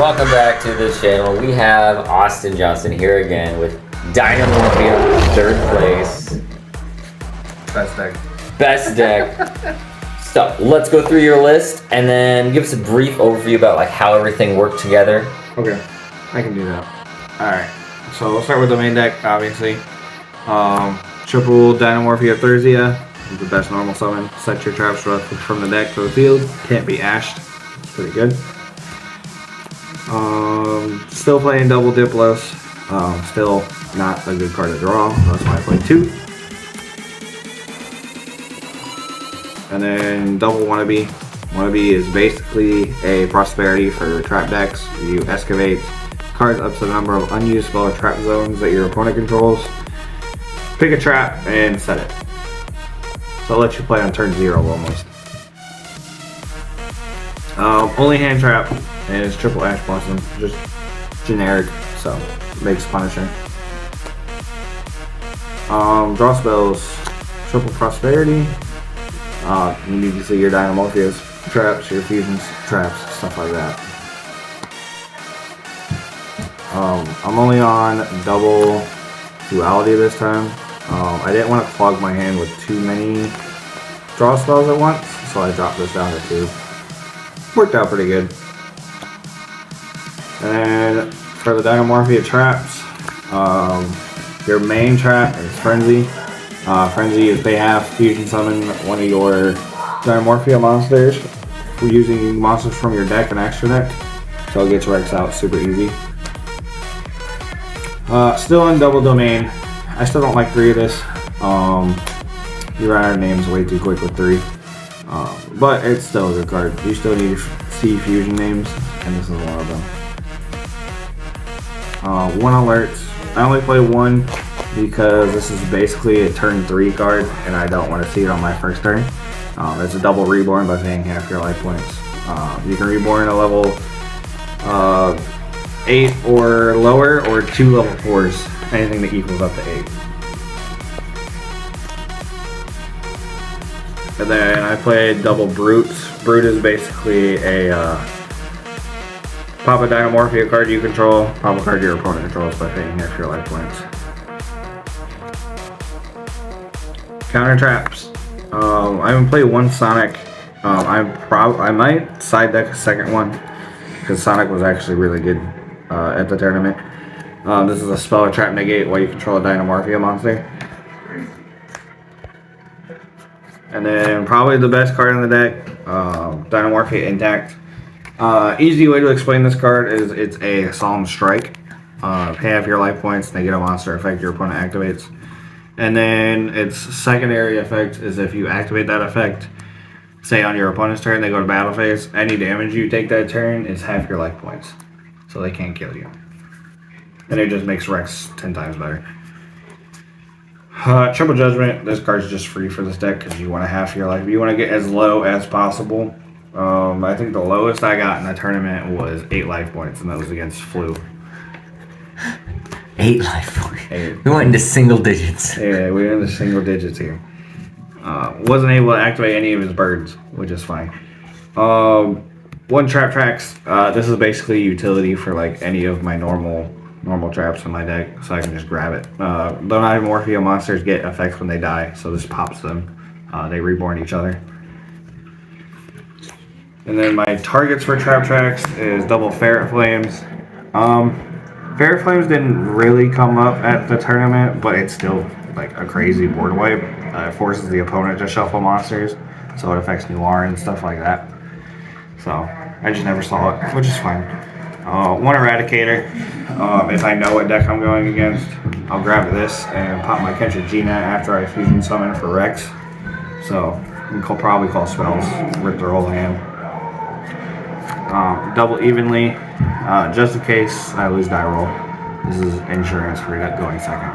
Welcome back to the channel. We have Austen Johnson here again with Dynamorphia, 3rd place. Best deck. So let's go through your list and then give us a brief overview about like how everything worked together. Okay, I can do that. Alright, so we'll start with the main deck, obviously. Triple Dinomorphia Thurzia is the best normal summon. Set your traps from the deck to the field. Can't be ashed. It's pretty good. Still playing double Diplos. Still not a good card to draw. That's why I play 2. And then double Wannabe. Wannabe is basically a prosperity for trap decks. You excavate cards up to the number of unused spell or trap zones that your opponent controls. Pick a trap and set it. So I'll let you play on turn 0 almost. Only hand trap and it's triple Ash Blossom. Just generic, so makes Punisher. Draw spells, triple Prosperity. You need to see your Dynamorphias, traps, your fusions, traps, stuff like that. I'm only on double duality this time. I didn't want to clog my hand with too many draw spells at once, so I dropped this down to 2. Worked out pretty good. And then for the Dynamorphia traps, your main trap is Frenzy. Frenzy is they have fusion summon one of your Dynamorphia monsters using monsters from your deck and extra deck. So it gets Rex out super easy. Still in double domain. I still don't like 3 of this. You run out of names way too quick with 3. But it's still a good card. You still need to see fusion names, and this is one of them. 1 alerts. I only play 1 because this is basically a turn 3 card, and I don't want to see it on my first turn. It's a double reborn by paying half your life points. You can reborn a level 8 or lower, or 2 level 4s, anything that equals up to 8. And then I played double Brute. Brute is basically a pop a Dynamorphia card you control, pop a card your opponent controls by paying half your life points. Counter traps. I haven't played 1 Sonic. I might side deck a second one because Sonic was actually really good at the tournament. This is a spell or trap negate while you control a Dynamorphia monster. And then probably the best card in the deck, Dynamorphia Intact. Easy way to explain this card is it's a Solemn Strike. Pay half your life points, they get a monster effect your opponent activates. And then its secondary effect is if you activate that effect, say on your opponent's turn, they go to battle phase, any damage you take that turn is half your life points. So they can't kill you. And it just makes Rex 10 times better. Triple Judgment, this card's just free for this deck because you want to half your life. You want to get as low as possible. I think the lowest I got in the tournament was 8 life points, and that was against Flu. 8 life points. We went into single digits. Yeah, we went into single digits here. Wasn't able to activate any of his birds, which is fine. 1 Trap Tracks. This is basically utility for like any of my normal traps in my deck, so I can just grab it. The Dynamorphia monsters get effects when they die, so this pops them. They reborn each other. And then my targets for Trap Tracks is double Ferret Flames. Ferret Flames didn't really come up at the tournament, but it's still like a crazy board wipe. It forces the opponent to shuffle monsters, so it affects Noir and stuff like that. So I just never saw it, which is fine. 1 Eradicator. If I know what deck I'm going against, I'll grab this and pop my Kentra Gina after I fusion summon for Rex. So you can probably call spells, rip their whole hand. Double Evenly, just in case I lose die roll. This is insurance for that going second.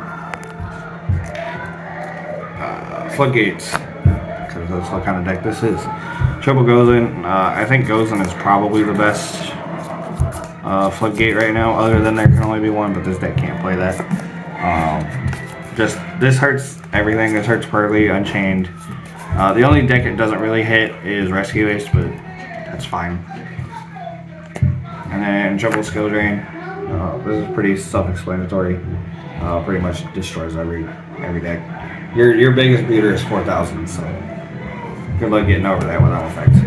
Floodgates, because that's what kind of deck this is. Triple Gozen. I think Gozen is probably the best Floodgate right now, other than there can only be 1, but this deck can't play that. Just, this hurts everything. This hurts Pearly, Unchained. The only deck it doesn't really hit is Rescue Ace, but that's fine. And then triple skill drain. This is pretty self-explanatory. Pretty much destroys every deck. Your biggest beater is 4,000, so good luck getting over that without effects.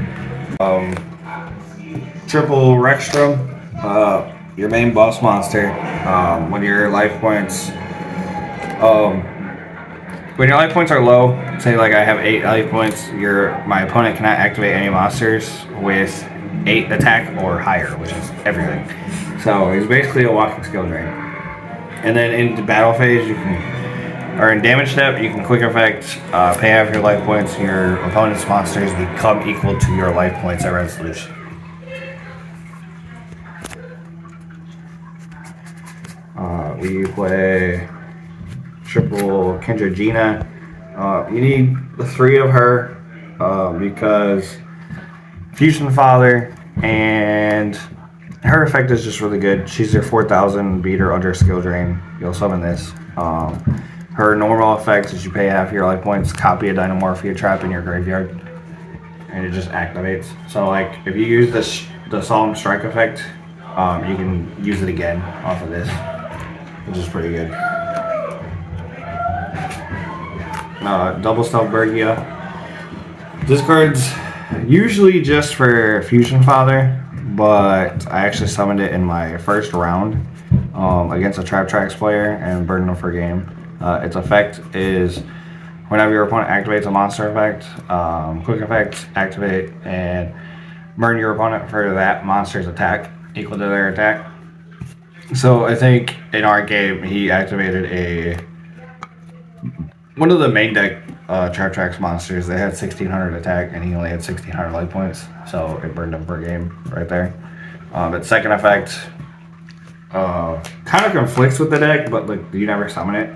Triple Rexstrom. Your main boss monster. When your life points are low, say like I have 8 life points, my opponent cannot activate any monsters with 8 attack or higher, which is everything. So he's basically a walking skill drain. And then in the battle phase, or in damage step, you can quick effect, pay half your life points, and your opponent's monsters become equal to your life points at resolution. We play triple Kendra Gina. You need 3 of her because Fusion Father, and her effect is just really good. She's your 4,000 beater under skill drain. You'll summon this. Her normal effect is you pay half your life points, copy a Dynamorphia trap in your graveyard, and it just activates. So like if you use the Solemn Strike effect, you can use it again off of this, which is pretty good. Double Stealth Bergia. This card's usually just for Fusion Father, but I actually summoned it in my first round against a Trap Tracks player and burned them for game. Its effect is whenever your opponent activates a monster effect, quick effect, activate, and burn your opponent for that monster's attack equal to their attack. So I think in our game he activated one of the main deck Trap Tracks monsters. They had 1,600 attack and he only had 1,600 life points, so it burned him per game right there. Its second effect kind of conflicts with the deck, but like you never summon it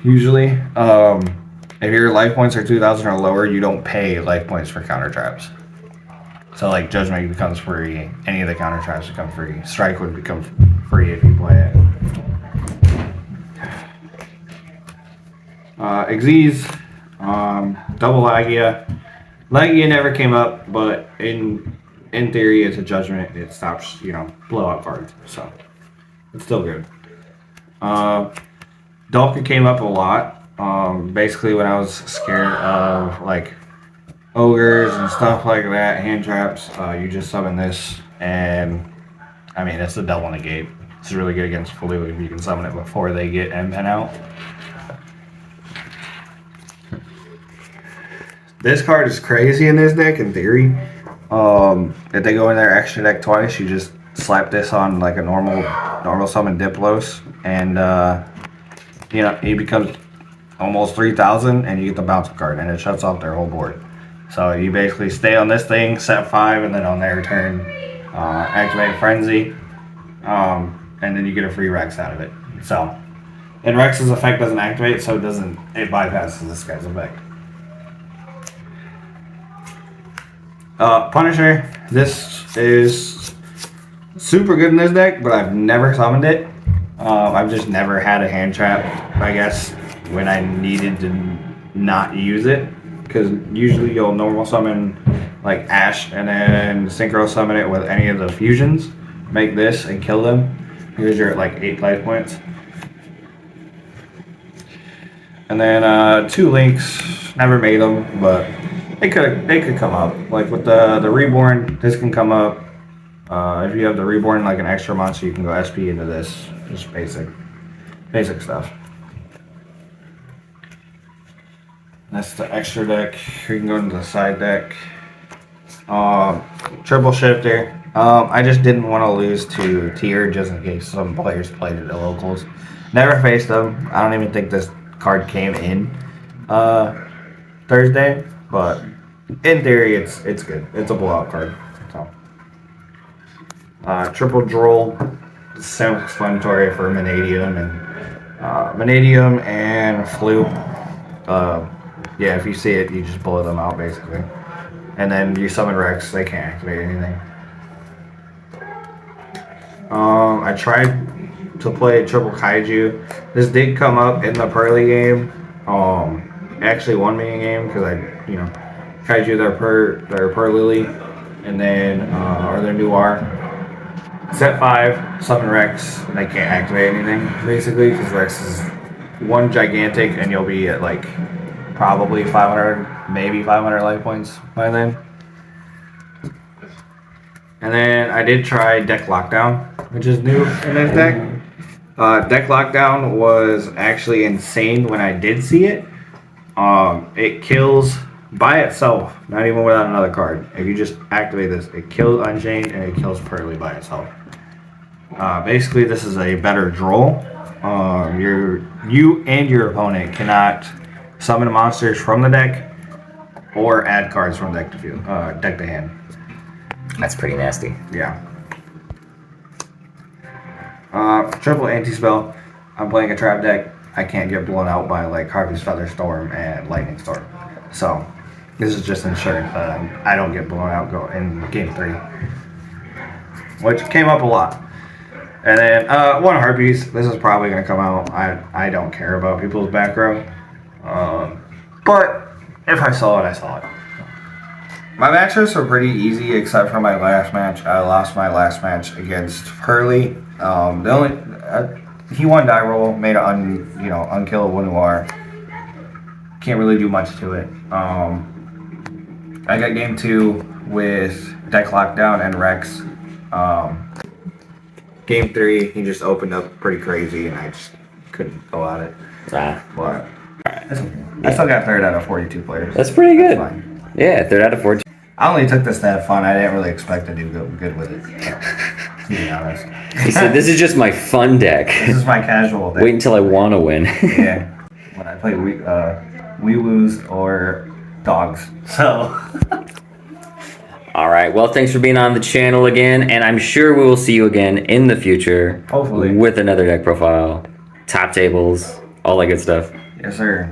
usually. If your life points are 2,000 or lower, you don't pay life points for counter traps. So like Judgment becomes free, any of the counter traps become free. Strike would become free if you play it. Xyz, double Lagia. Lagia never came up, but in theory it's a Judgment. It stops, blowout cards, so it's still good. Dalka came up a lot. Basically when I was scared of like ogres and stuff like that, hand traps, you just summon this, and I mean it's the double negate. It's really good against Flue if you can summon it before they get M-Pen out. This card is crazy in this deck in theory. If they go in their extra deck twice, you just slap this on like a normal summon Diplos, and he becomes almost 3,000, and you get the bounce card, and it shuts off their whole board. So you basically stay on this thing, set 5, and then on their turn, activate Frenzy, and then you get a free Rex out of it. So, and Rex's effect doesn't activate, so it bypasses this guy's effect. Punisher. This is super good in this deck, but I've never summoned it. I've just never had a hand trap, I guess, when I needed to not use it. Because usually you'll normal summon like Ash and then Synchro summon it with any of the fusions. Make this and kill them. Here's your like 8 life points. And then 2 links. Never made them, but they could come up. Like with the Reborn, this can come up. If you have the Reborn like an extra monster, you can go SP into this. Just basic stuff. That's the extra deck. You can go into the side deck. Triple Shifter. I just didn't want to lose to Tier just in case some players played it at locals. Never faced them. I don't even think this card came in Thursday, but in theory it's good. It's a blowout card. So triple Droll, self-explanatory for Vanadium and Flue. Yeah, if you see it, you just blow them out basically, and then you summon Rex. They can't activate anything. I tried to play triple Kaiju. This did come up in the Pearly game. It actually won me a game because Kaiju their Per Lily, and then or their Noir. Set 5, summon Rex, and I can't activate anything, basically, because Rex is one gigantic, and you'll be at, like, probably 500, maybe 500 life points by then. And then I did try Deck Lockdown, which is new in this deck. Deck Lockdown was actually insane when I did see it. It kills by itself, not even without another card. If you just activate this, it kills Unchained and it kills Pearly by itself. Basically, this is a better draw. You and your opponent cannot summon monsters from the deck or add cards from deck to hand. That's pretty nasty. Yeah. Triple anti-spell. I'm playing a trap deck. I can't get blown out by like Harvey's Feather Storm and Lightning Storm. So this is just ensuring I don't get blown out in game 3. Which came up a lot. And then one Harpies. This is probably going to come out. I don't care about people's back row. But if I saw it, I saw it. My matchups were pretty easy except for my last match. I lost my last match against Hurley. He won die roll, made an unkillable Noir. Can't really do much to it. I got game 2 with Deck Lockdown and Rex. Game 3, he just opened up pretty crazy, and I just couldn't go at it. But I still got 3rd out of 42 players. That's pretty good. That's fine. Yeah, 3rd out of 14. I only took this to have fun. I didn't really expect to do good with it. To be honest. He said, "This is just my fun deck. This is my casual deck." Wait until I want to win." Yeah. When I play wee-woos or dogs. So. All right. Well, thanks for being on the channel again, and I'm sure we will see you again in the future. Hopefully. With another deck profile, top tables, all that good stuff. Yes, sir.